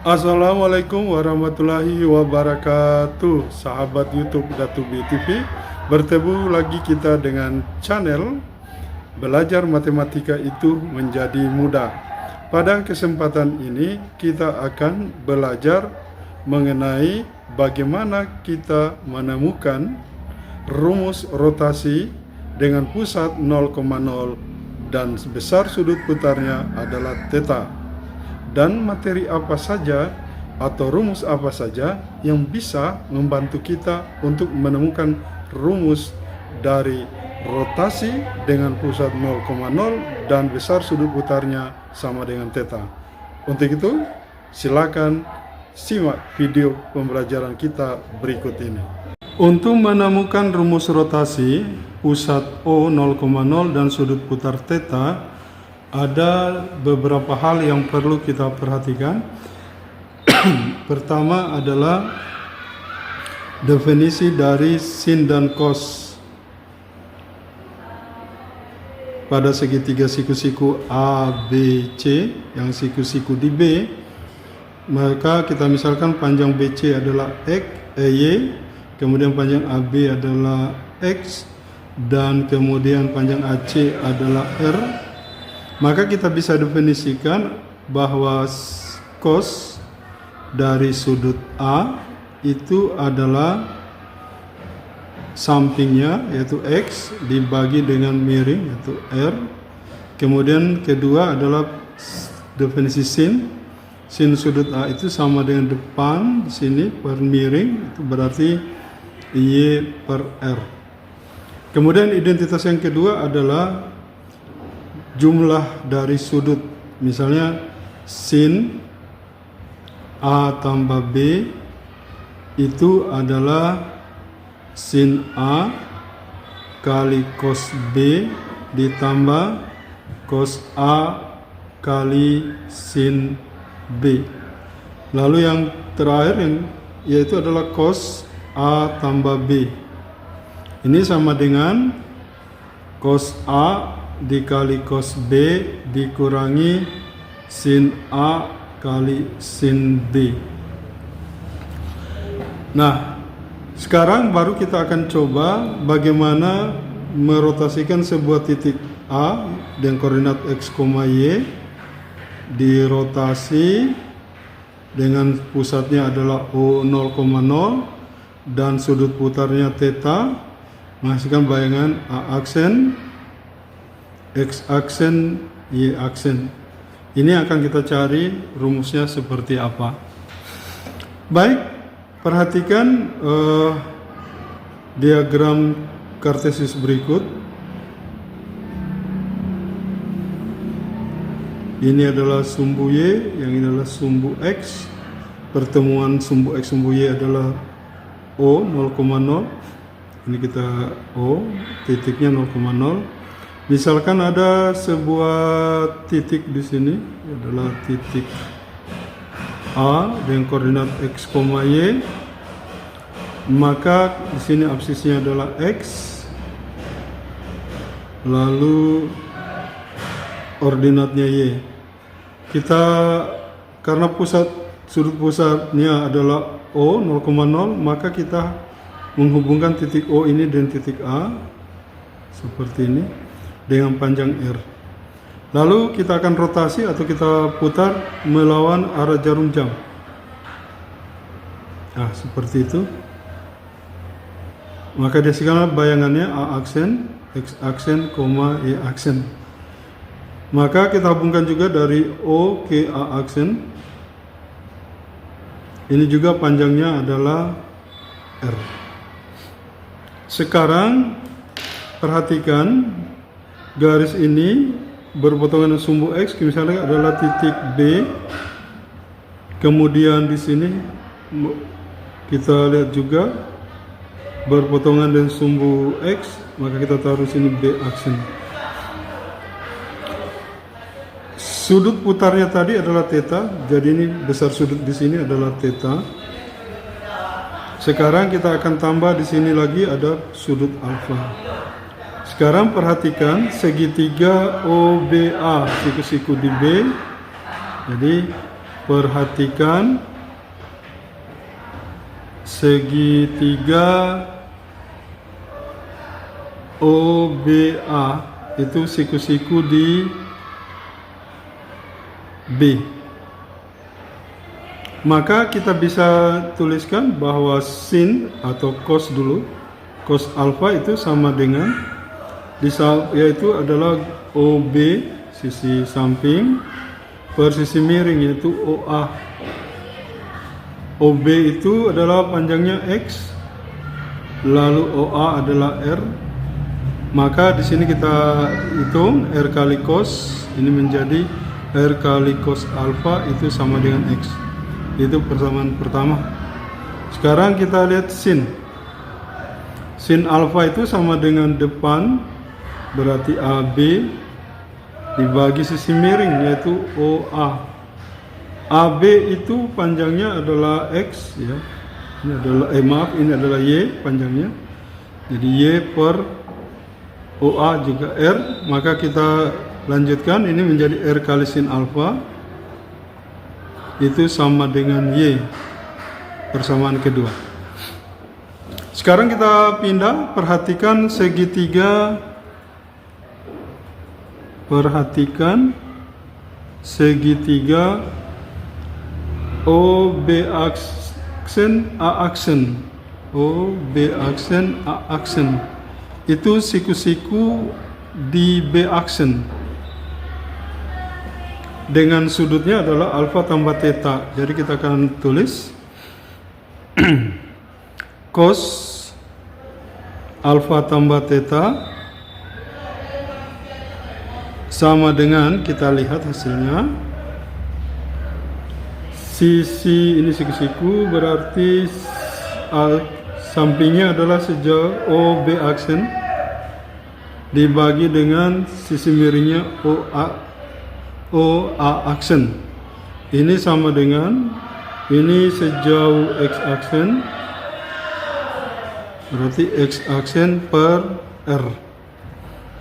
Assalamualaikum warahmatullahi wabarakatuh, sahabat YouTube Datu B TV. Bertemu lagi kita dengan channel Belajar Matematika itu Menjadi Mudah. Pada kesempatan ini kita akan belajar mengenai bagaimana kita menemukan rumus rotasi dengan pusat 0,0 dan besar sudut putarnya adalah theta. Dan materi apa saja atau rumus apa saja yang bisa membantu kita untuk menemukan rumus dari rotasi dengan pusat 0,0 dan besar sudut putarnya sama dengan theta. Untuk itu, silakan simak video pembelajaran kita berikut ini. Untuk menemukan rumus rotasi pusat O 0,0 dan sudut putar theta, ada beberapa hal yang perlu kita perhatikan. Pertama adalah definisi dari sin dan cos pada segitiga siku-siku A, B, C, yang siku-siku di B. Maka kita misalkan panjang BC adalah Y, kemudian panjang AB adalah X, dan kemudian panjang AC adalah R. Maka kita bisa definisikan bahwa cos dari sudut A itu adalah sampingnya yaitu X dibagi dengan miring yaitu R. Kemudian kedua adalah definisi sin. Sin sudut A itu sama dengan depan di sini per miring, itu berarti Y per R. Kemudian identitas yang kedua adalah jumlah dari sudut. Misalnya sin A tambah B itu adalah sin A kali cos B ditambah cos A kali sin B. Lalu yang terakhir yaitu adalah cos A tambah B. Ini sama dengan cos A dikali cos B dikurangi sin A kali sin B. Nah, sekarang baru kita akan coba bagaimana merotasikan sebuah titik A dengan koordinat X, Y dirotasi dengan pusatnya adalah O 0,0 dan sudut putarnya theta, menghasilkan bayangan A aksen, X aksen, Y aksen. Ini akan kita cari rumusnya seperti apa. Baik, perhatikan diagram kartesius berikut. Ini adalah sumbu Y, yang ini adalah sumbu X. Pertemuan sumbu X sumbu Y adalah O 0,0. Ini kita O, titiknya 0,0. Misalkan ada sebuah titik di sini adalah titik A dengan koordinat X, Y. Maka di sini absisnya adalah X. Lalu ordinatnya Y. Kita karena sudut pusatnya adalah O 0,0, maka kita menghubungkan titik O ini dengan titik A seperti ini dengan panjang R. Lalu kita akan rotasi atau kita putar melawan arah jarum jam. Nah, seperti itu. Maka dihasilkan bayangannya A aksen, X aksen, Y aksen. Maka kita hubungkan juga dari O ke A aksen. Ini juga panjangnya adalah R. Sekarang perhatikan garis ini berpotongan dengan sumbu X, misalnya adalah titik B. Kemudian di sini kita lihat juga berpotongan dengan sumbu X, maka kita taruh sini B aksen. Sudut putarnya tadi adalah theta, jadi ini besar sudut di sini adalah theta. Sekarang kita akan tambah di sini lagi ada sudut alfa. Sekarang perhatikan segitiga OBA, siku-siku di B. Jadi perhatikan segitiga OBA itu siku-siku di B. Maka kita bisa tuliskan bahwa sin atau cos dulu, cos alfa itu sama dengan yaitu adalah OB sisi samping per sisi miring, yaitu OA. OB itu adalah panjangnya X, lalu OA adalah R. Maka di sini kita hitung R kali cos, ini menjadi R kali cos alfa itu sama dengan X. Itu persamaan pertama. Sekarang kita lihat sin. Sin alfa itu sama dengan depan, berarti AB dibagi sisi miring, yaitu OA. AB itu panjangnya adalah X, ya. Ini adalah ini adalah Y panjangnya. Jadi Y per OA juga R, maka kita lanjutkan, ini menjadi R kali sin alfa itu sama dengan Y, persamaan kedua. Sekarang kita pindah, perhatikan segitiga OB aksen A aksen, OB aksen A aksen itu siku-siku di B aksen dengan sudutnya adalah alfa tambah theta. Jadi kita akan tulis cos alfa tambah theta sama dengan, kita lihat hasilnya, sisi ini siku-siku berarti sampingnya adalah sejauh OB aksen dibagi dengan sisi miringnya OA aksen. Ini sama dengan ini sejauh X aksen, berarti X aksen per R.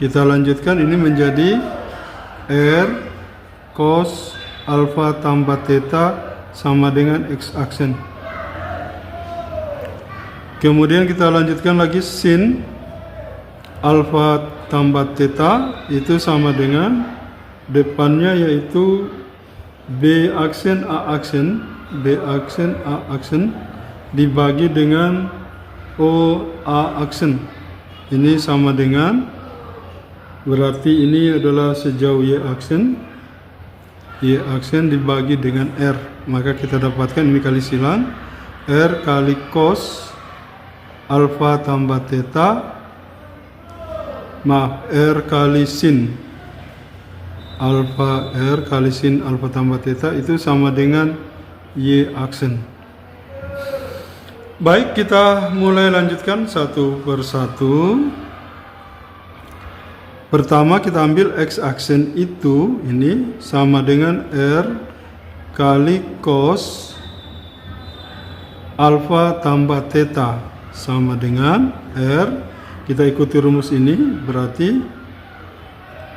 Kita lanjutkan, ini menjadi R cos alfa tambah theta sama dengan X aksen. Kemudian kita lanjutkan lagi, sin alfa tambah theta itu sama dengan depannya yaitu B aksen A aksen, B aksen A aksen dibagi dengan OA aksen. Ini sama dengan, berarti ini adalah sejauh Y aksen dibagi dengan R. Maka kita dapatkan ini kali silang, R kali cos alfa tambah theta, R kali sin alfa, R kali sin alfa tambah theta itu sama dengan Y aksen. Baik, kita mulai lanjutkan satu persatu. Pertama kita ambil X aksen itu, ini sama dengan R kali cos alfa tambah theta sama dengan R. Kita ikuti rumus ini, berarti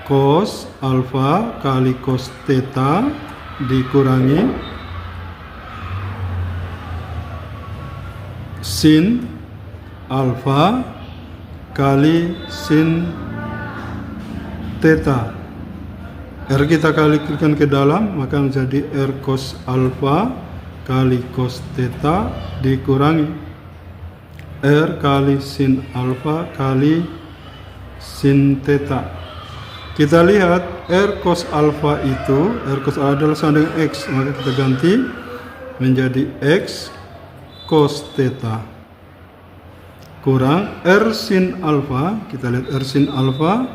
cos alfa kali cos theta dikurangi sin alfa kali sin theta. R kita kalikan ke dalam, maka menjadi R cos alfa kali cos theta dikurangi R kali sin alfa kali sin theta. Kita lihat R cos alfa itu, R cos alfa adalah sama dengan X, maka kita ganti menjadi X cos theta kurang R sin alfa. Kita lihat R sin alfa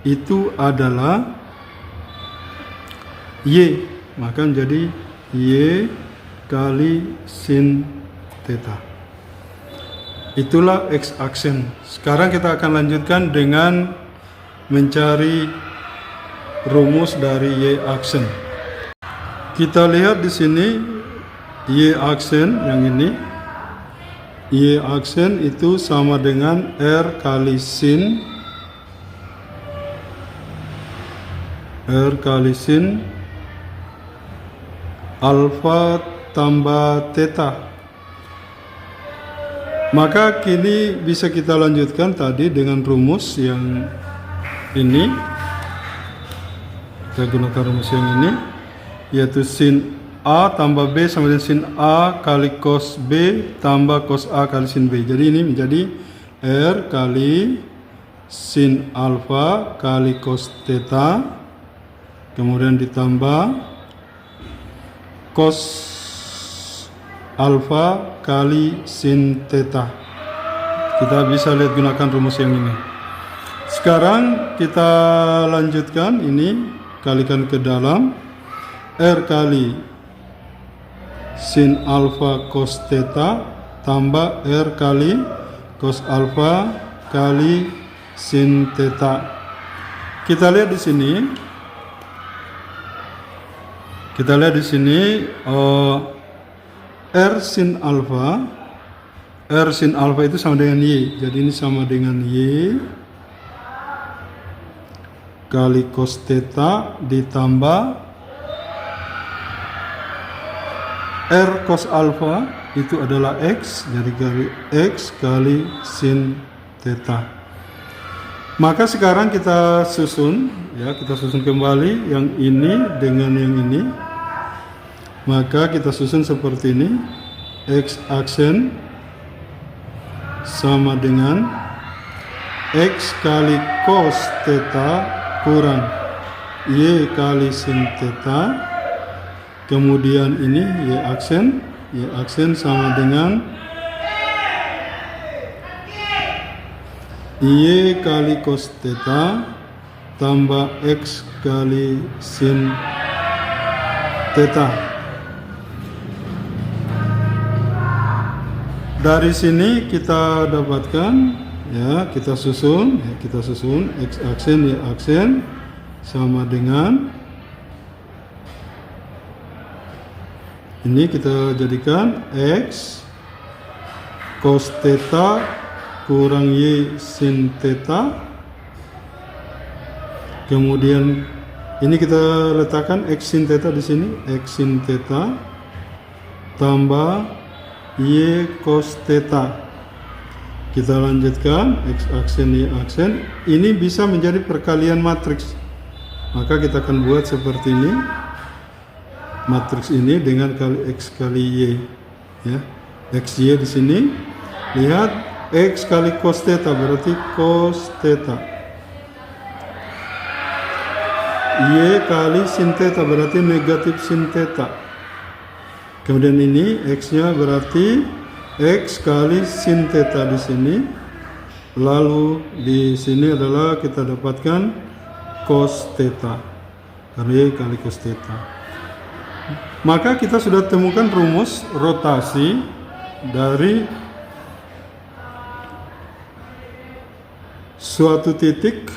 itu adalah Y, maka menjadi Y kali sin theta. Itulah X aksen. Sekarang kita akan lanjutkan dengan mencari rumus dari Y aksen. Kita lihat di sini Y aksen yang ini. Y aksen itu sama dengan R kali sin alfa tambah theta. Maka kini bisa kita lanjutkan tadi dengan rumus yang ini. Kita gunakan rumus yang ini, yaitu sin A tambah B sama dengan sin A kali cos B tambah cos A kali sin B. Jadi ini menjadi R kali sin alfa kali cos theta, kemudian ditambah cos alfa kali sin theta. Kita bisa lihat gunakan rumus yang ini. Sekarang kita lanjutkan ini, kalikan ke dalam R kali sin alfa cos theta tambah R kali cos alfa kali sin theta. Kita lihat di sini. R sin alfa itu sama dengan Y. Jadi ini sama dengan Y kali cos theta ditambah R cos alfa itu adalah X, jadi kali X kali sin theta. Maka sekarang kita susun, ya, kita susun kembali yang ini dengan yang ini. Maka kita susun seperti ini. X aksen sama dengan X kali cos theta kurang Y kali sin theta. Kemudian ini Y aksen sama dengan Y kali cos theta tambah X kali sin theta. Dari sini kita dapatkan, ya, kita susun X aksen Y aksen sama dengan ini, kita jadikan X cos theta kurang Y sin theta. Kemudian ini kita letakkan X sin theta di sini, X sin theta tambah Y cos theta. Kita lanjutkan X aksen Y aksen. Ini bisa menjadi perkalian matriks. Maka kita akan buat seperti ini. Matriks ini dengan kali X kali Y, ya. XY di sini. Lihat X kali cos theta berarti cos theta. Y kali sin theta berarti negatif sin theta. Kemudian ini X-nya berarti X kali sin theta di sini. Lalu di sini adalah kita dapatkan cos theta. Kali cos theta. Maka kita sudah temukan rumus rotasi dari suatu titik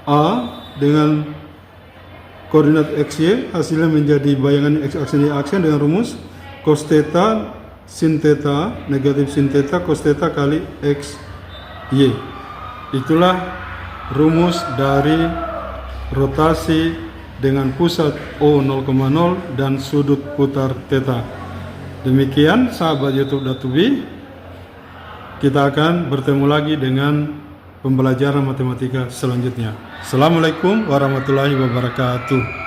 A dengan koordinat XY, hasilnya menjadi bayangan X aksen Y aksen dengan rumus cos theta sin theta negatif sin theta cos theta kali X Y. Itulah rumus dari rotasi dengan pusat O 0,0 dan sudut putar theta. Demikian sahabat YouTube Datubi, kita akan bertemu lagi dengan pembelajaran matematika selanjutnya. Assalamualaikum warahmatullahi wabarakatuh.